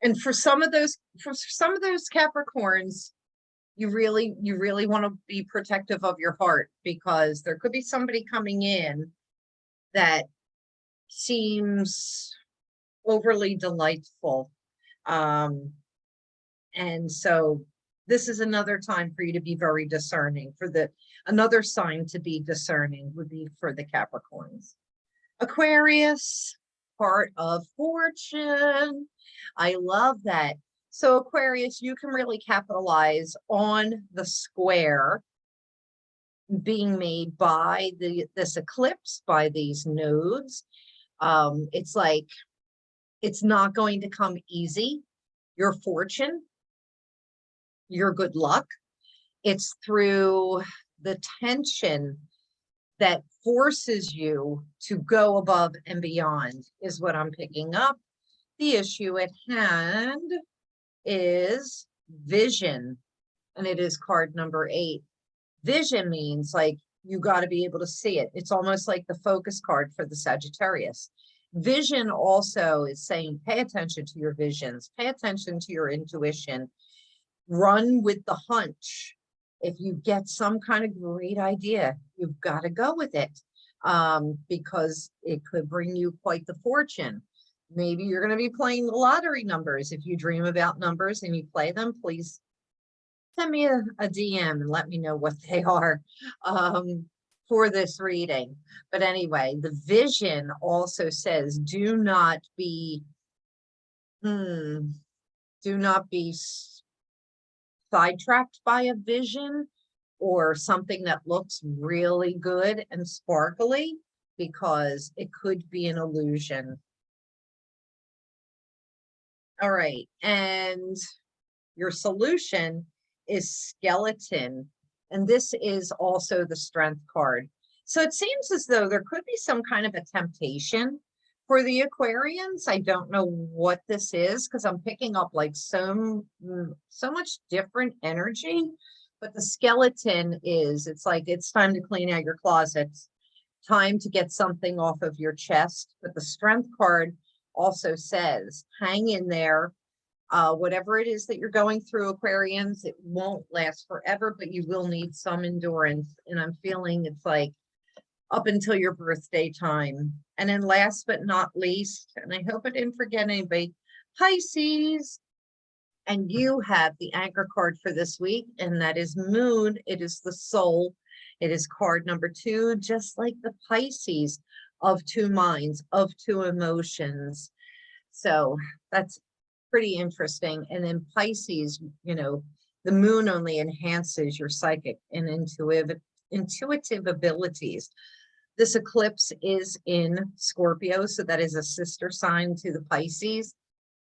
And for some of those Capricorns, you really want to be protective of your heart, because there could be somebody coming in that seems overly delightful. And so this is another time for you to be very discerning. Another sign to be discerning would be for the Capricorns. Aquarius, part of fortune. I love that. So Aquarius, you can really capitalize on the square being made by this eclipse, by these nodes. It's like, it's not going to come easy. Your fortune, your good luck, it's through the tension that forces you to go above and beyond, is what I'm picking up. The issue at hand is vision, and it is card number 8. Vision means like you got to be able to see it. It's almost like the focus card for the Sagittarius. Vision also is saying pay attention to your visions, pay attention to your intuition, run with the hunch. If you get some kind of great idea, you've got to go with it, because it could bring you quite the fortune. Maybe you're going to be playing the lottery numbers. If you dream about numbers and you play them, please send me a DM and let me know what they are for this reading. But anyway, the vision also says do not be sidetracked by a vision or something that looks really good and sparkly, because it could be an illusion. All right, and your solution is skeleton, and this is also the strength card. So it seems as though there could be some kind of a temptation for the Aquarians. I don't know what this is, because I'm picking up like so much different energy, but the skeleton is, it's like it's time to clean out your closets, time to get something off of your chest. But the strength card also says hang in there. Whatever it is that you're going through, Aquarians, it won't last forever, but you will need some endurance. And I'm feeling it's like up until your birthday time. And then last but not least, and I hope I didn't forget anybody, Pisces. And you have the anchor card for this week, and that is Moon. It is the soul. It is card number 2, just like the Pisces, of 2 minds, of 2 emotions. So that's pretty interesting. And then Pisces, you know, the moon only enhances your psychic and intuitive abilities. This eclipse is in Scorpio, so that is a sister sign to the Pisces.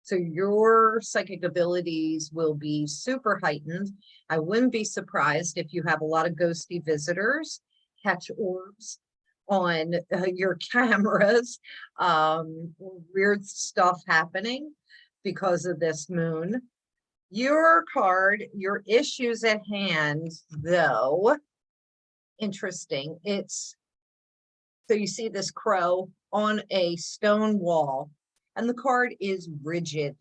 So your psychic abilities will be super heightened. I wouldn't be surprised if you have a lot of ghosty visitors, catch orbs on your cameras, weird stuff happening because of this moon. Your card, your issues at hand, though, interesting. So you see this crow on a stone wall, and the card is rigid.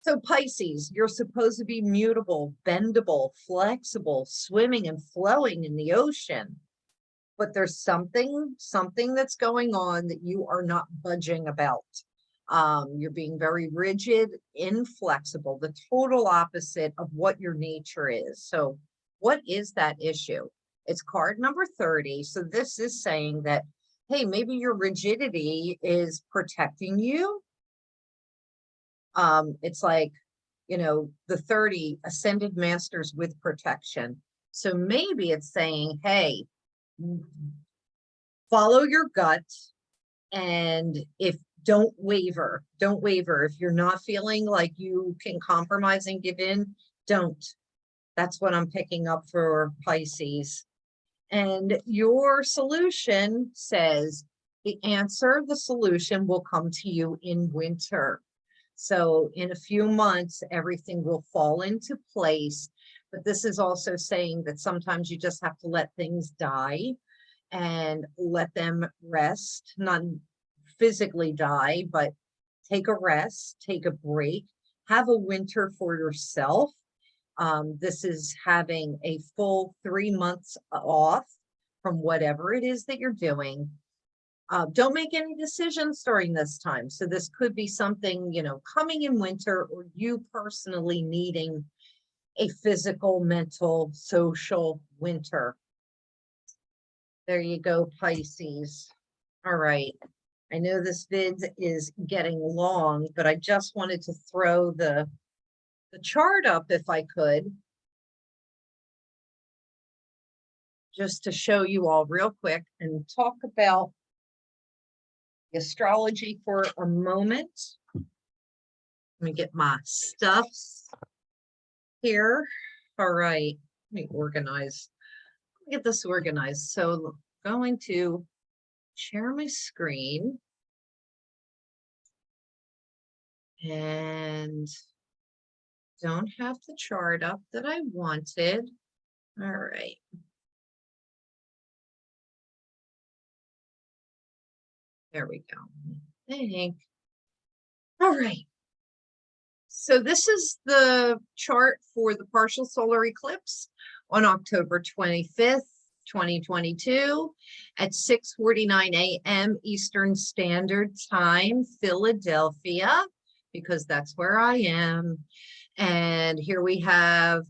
So Pisces, you're supposed to be mutable, bendable, flexible, swimming and flowing in the ocean. But there's something that's going on that you are not budging about. You're being very rigid, inflexible, the total opposite of what your nature is. So what is that issue? It's card number 30. So this is saying that, hey, maybe your rigidity is protecting you. It's like, you know, the 30 ascended masters with protection. So maybe it's saying, hey, follow your gut, and don't waver. If you're not feeling like you can compromise and give in, don't. That's what I'm picking up for Pisces. And your solution says the solution will come to you in winter. So in a few months, everything will fall into place. But this is also saying that sometimes you just have to let things die and let them rest, not physically die, but take a rest, take a break, have a winter for yourself. This is having a full 3 months off from whatever it is that you're doing. Don't make any decisions during this time. So this could be something, you know, coming in winter, or you personally needing a physical, mental, social winter. There you go, Pisces. All right. I know this vid is getting long, but I just wanted to throw the chart up if I could, just to show you all real quick and talk about the astrology for a moment. Let me get my stuffs here. All right, let me organize. Let me get this organized. So I'm going to share my screen. And don't have the chart up that I wanted. All right. There we go. I think. All right. So this is the chart for the partial solar eclipse on October 25th, 2022 at 6:49 a.m. Eastern Standard Time, Philadelphia, because that's where I am. And here we have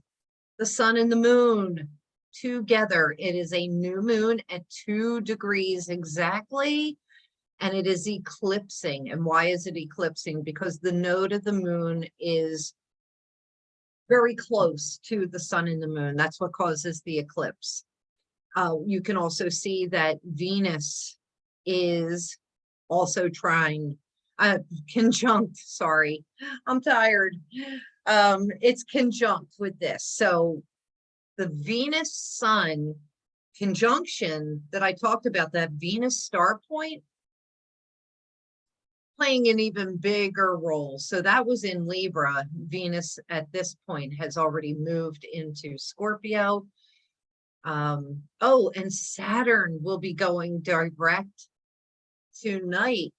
the sun and the moon together. It is a new moon at 2 degrees exactly, and it is eclipsing. And why is it eclipsing? Because the node of the moon is very close to the sun and the moon. That's what causes the eclipse. You can also see that Venus is also conjunct, sorry, I'm tired. It's conjunct with this. So the Venus Sun conjunction that I talked about, that Venus star point, playing an even bigger role. So that was in Libra. Venus at this point has already moved into Scorpio. Oh, and Saturn will be going direct tonight,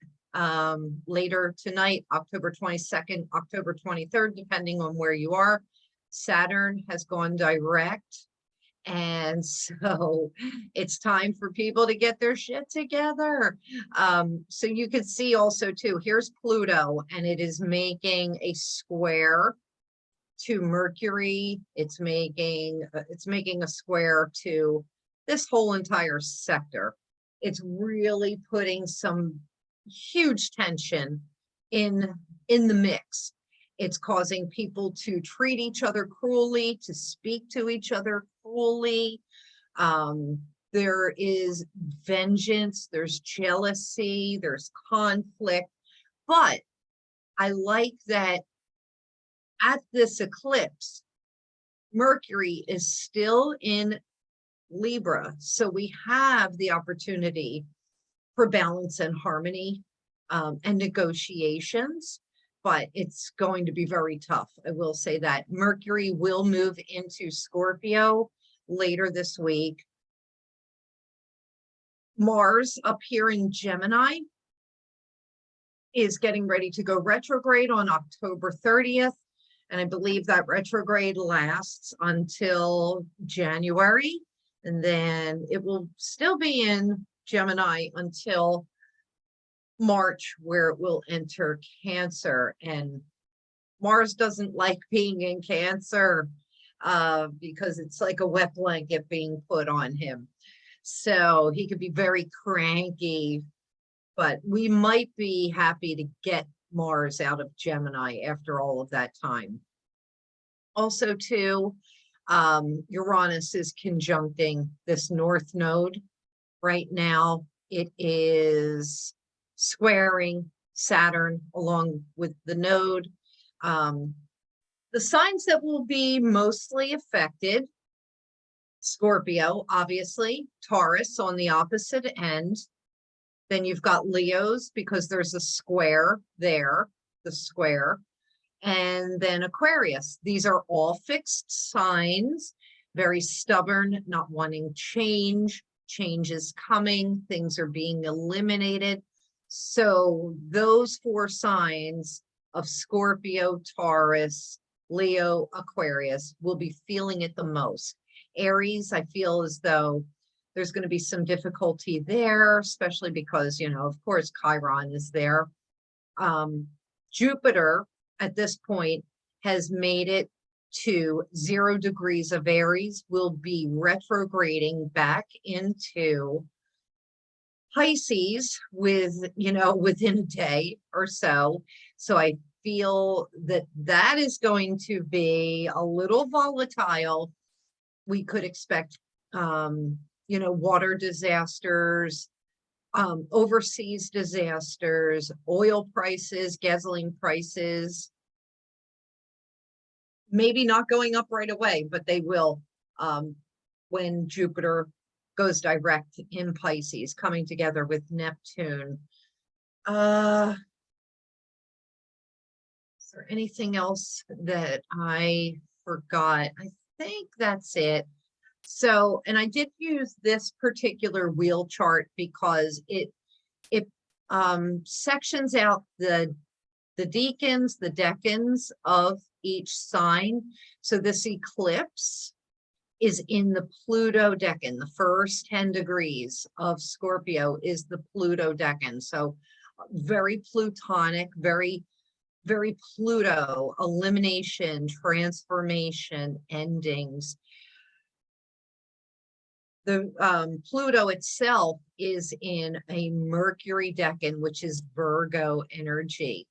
later tonight, October 22nd, October 23rd, depending on where you are. Saturn has gone direct. And so it's time for people to get their shit together. So you can see also too, here's Pluto, and it is making a square to Mercury. It's making a square to this whole entire sector. It's really putting some huge tension in the mix. It's causing people to treat each other cruelly, to speak to each other cruelly. There is vengeance, there's jealousy, there's conflict. But I like that at this eclipse, Mercury is still in Libra. So we have the opportunity for balance and harmony and negotiations. But it's going to be very tough. I will say that Mercury will move into Scorpio later this week. Mars up here in Gemini is getting ready to go retrograde on October 30th. And I believe that retrograde lasts until January. And then it will still be in Gemini until March, where it will enter Cancer. And Mars doesn't like being in Cancer. because it's like a wet blanket being put on him. So he could be very cranky, but we might be happy to get Mars out of Gemini after all of that time. Also, too, Uranus is conjuncting this North Node right now. It is squaring Saturn along with the node. The signs that will be mostly affected: Scorpio, obviously, Taurus on the opposite end. Then you've got Leos because there's a square there, the square. And then Aquarius. These are all fixed signs, very stubborn, not wanting change. Change is coming, things are being eliminated. So those 4 signs of Scorpio, Taurus, Leo, Aquarius will be feeling it the most. Aries, I feel as though there's going to be some difficulty there, especially because, you know, of course, Chiron is there. Jupiter at this point has made it to 0 degrees of Aries, will be retrograding back into Pisces with, you know, within a day or so. So I feel that that is going to be a little volatile. We could expect, you know, water disasters, overseas disasters, oil prices, gasoline prices, maybe not going up right away, but they will when Jupiter goes direct in Pisces, coming together with Neptune. Is there anything else that I forgot? I think that's it. So, and I did use this particular wheel chart because it sections out the decans, the decans of each sign. So this eclipse is in the Pluto decan. The first 10 degrees of Scorpio is the Pluto decan. So very Plutonic, very, very Pluto, elimination, transformation, endings. The Pluto itself is in a Mercury decan, which is Virgo energy.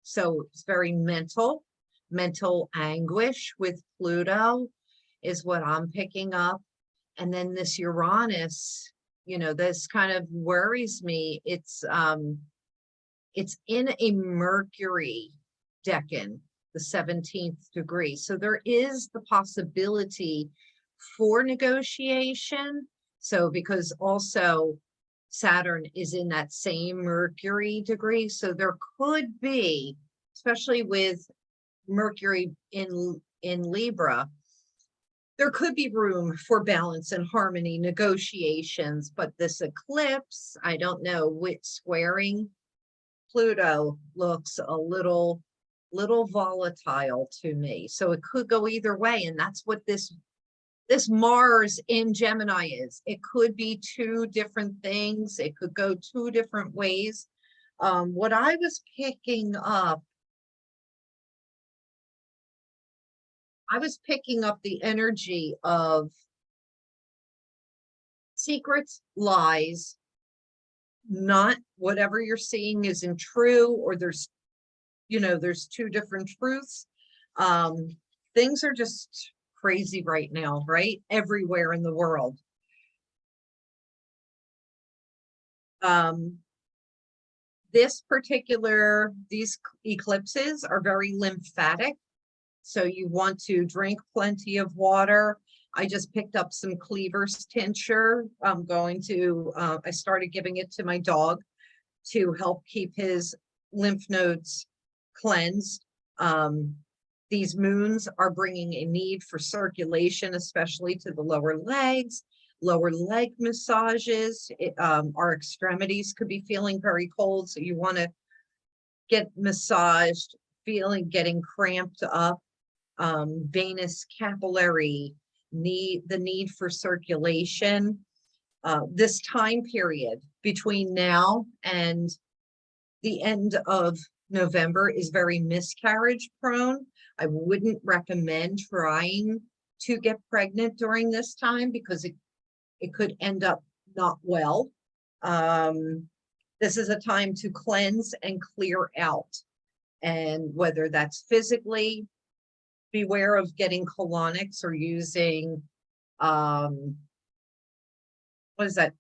So it's very mental anguish with Pluto is what I'm picking up. And then this Uranus, you know, this kind of worries me. It's in a Mercury decan, the 17th degree. So there is the possibility for negotiation. So because also Saturn is in that same Mercury degree. So there could be, especially with Mercury in Libra, there could be room for balance and harmony, negotiations. But this eclipse, I don't know, with squaring Pluto looks a little volatile to me. So it could go either way. And that's what this Mars in Gemini is. It could be 2 different things. It could go 2 different ways. What I was picking up, the energy of secrets, lies, not whatever you're seeing isn't true, or there's, you know, there's 2 different truths. Things are just crazy right now, right? Everywhere in the world. These eclipses are very lymphatic. So you want to drink plenty of water. I just picked up some Cleaver's tincture. I'm going to, I started giving it to my dog to help keep his lymph nodes cleansed. These moons are bringing a need for circulation, especially to the lower legs, lower leg massages. Our extremities could be feeling very cold. So you want to get massaged, getting cramped up. Venous capillary, the need for circulation. This time period between now and the end of November is very miscarriage prone. I wouldn't recommend trying to get pregnant during this time because it could end up not well. This is a time to cleanse and clear out. And whether that's physically, beware of getting colonics or using, what is that?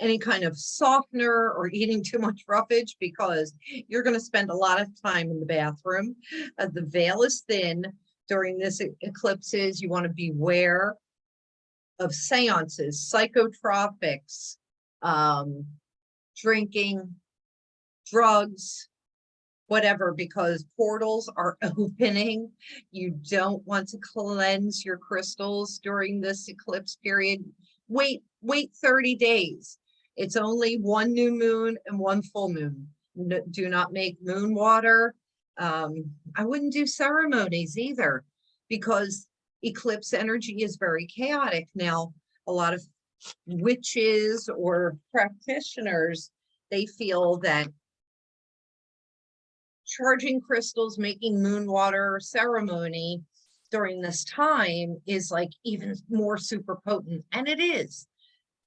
Any kind of softener or eating too much roughage, because you're going to spend a lot of time in the bathroom. The veil is thin during this eclipses. You want to beware of seances, psychotropics, drinking, drugs, whatever, because portals are opening. You don't want to cleanse your crystals during this eclipse period. Wait 30 days. It's only one new moon and one full moon. Do not make moon water. I wouldn't do ceremonies either, because eclipse energy is very chaotic. Now, a lot of witches or practitioners, they feel that charging crystals, making moon water ceremony during this time is like even more super potent, and it is.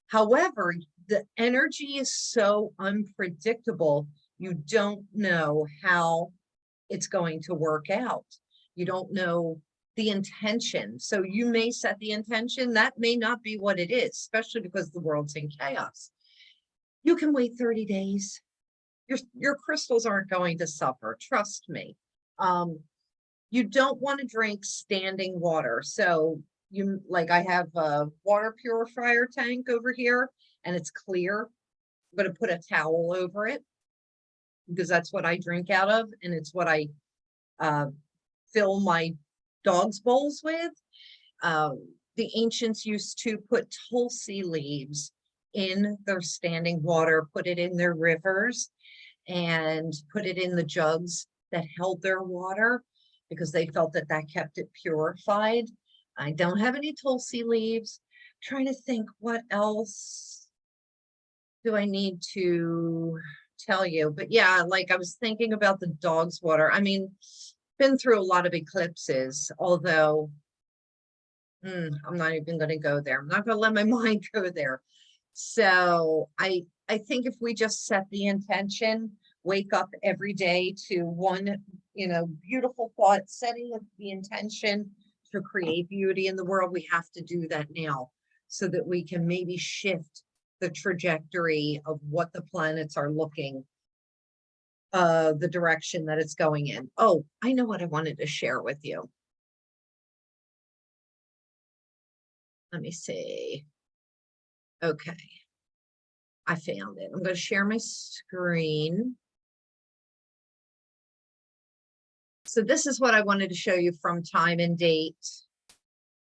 However, the energy is so unpredictable. You don't know how it's going to work out. You don't know the intention. So you may set the intention, that may not be what it is, especially because the world's in chaos. You can wait 30 days. Your crystals aren't going to suffer, trust me. You don't want to drink standing water. So you, like, I have a water purifier tank over here and it's clear. I'm going to put a towel over it because that's what I drink out of, and it's what I fill my dog's bowls with. The ancients used to put tulsi leaves in their standing water, put it in their rivers, and put it in the jugs that held their water, because they felt that that kept it purified. I don't have any tulsi leaves. I'm trying to think, what else do I need to tell you? But yeah, like I was thinking about the dog's water. I mean, been through a lot of eclipses, although I'm not even going to go there. I'm not going to let my mind go there. So I think if we just set the intention, wake up every day to one, beautiful thought, setting the intention to create beauty in the world, we have to do that now so that we can maybe shift the trajectory of what the planets are looking, the direction that it's going in. Oh, I know what I wanted to share with you. Let me see. Okay. I found it. I'm going to share my screen. So this is what I wanted to show you from time and date.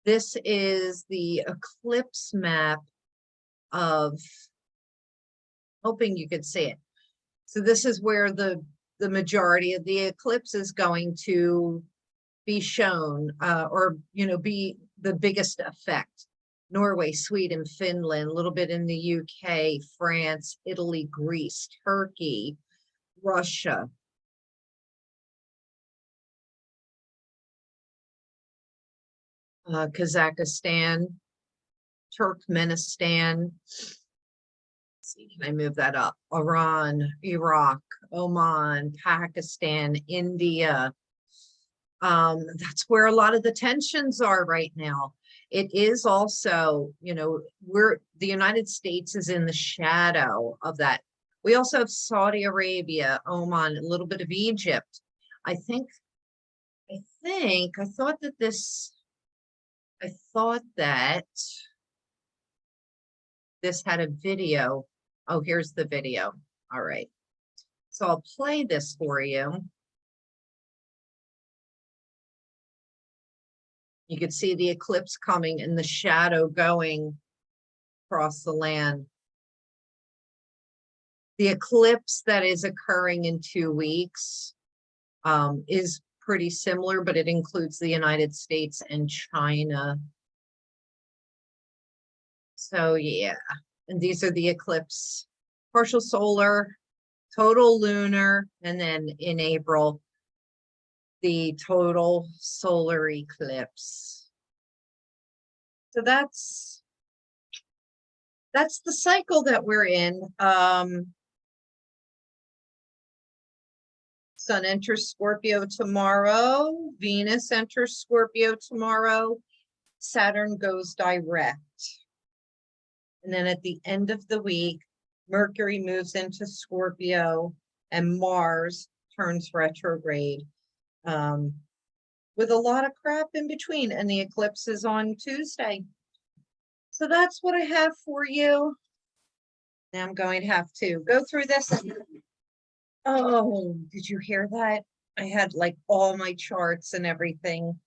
This is the eclipse map of, hoping you could see it. So this is where the majority of the eclipse is going to be shown, or, be the biggest effect. Norway, Sweden, Finland, a little bit in the UK, France, Italy, Greece, Turkey, Russia. Kazakhstan, Turkmenistan. Let's see, can I move that up? Iran, Iraq, Oman, Pakistan, India. That's where a lot of the tensions are right now. It is also, the United States is in the shadow of that. We also have Saudi Arabia, Oman, a little bit of Egypt. I thought that this had a video. Oh, here's the video. All right. So I'll play this for you. You can see the eclipse coming and the shadow going across the land. The eclipse that is occurring in 2 weeks is pretty similar, but it includes the United States and China. So yeah, and these are the eclipse, partial solar, total lunar, and then in April, the total solar eclipse. So that's the cycle that we're in. Sun enters Scorpio tomorrow. Venus enters Scorpio tomorrow. Saturn goes direct. And then at the end of the week, Mercury moves into Scorpio and Mars turns retrograde, with a lot of crap in between. And the eclipse is on Tuesday. So that's what I have for you. Now I'm going to have to go through this. Oh, did you hear that? I had like all my charts and everything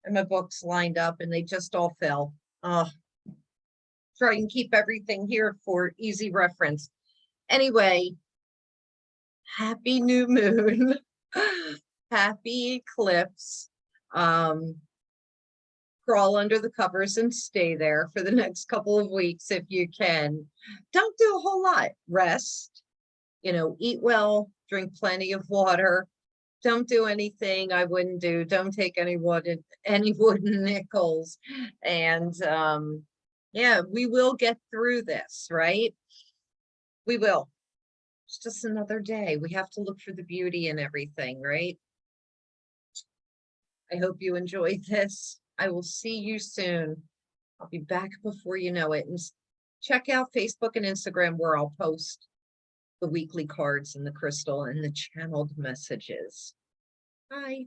and my books lined up and they just all fell. Oh, try and keep everything here for easy reference. Anyway, happy new moon. Happy eclipse. Crawl under the covers and stay there for the next couple of weeks if you can. Don't do a whole lot. Rest, eat well, drink plenty of water. Don't do anything I wouldn't do. Don't take any wooden nickels. And yeah, we will get through this, right? We will. It's just another day. We have to look for the beauty in everything, right? I hope you enjoyed this. I will see you soon. I'll be back before you know it. And check out Facebook and Instagram where I'll post the weekly cards and the crystal and the channeled messages. Bye.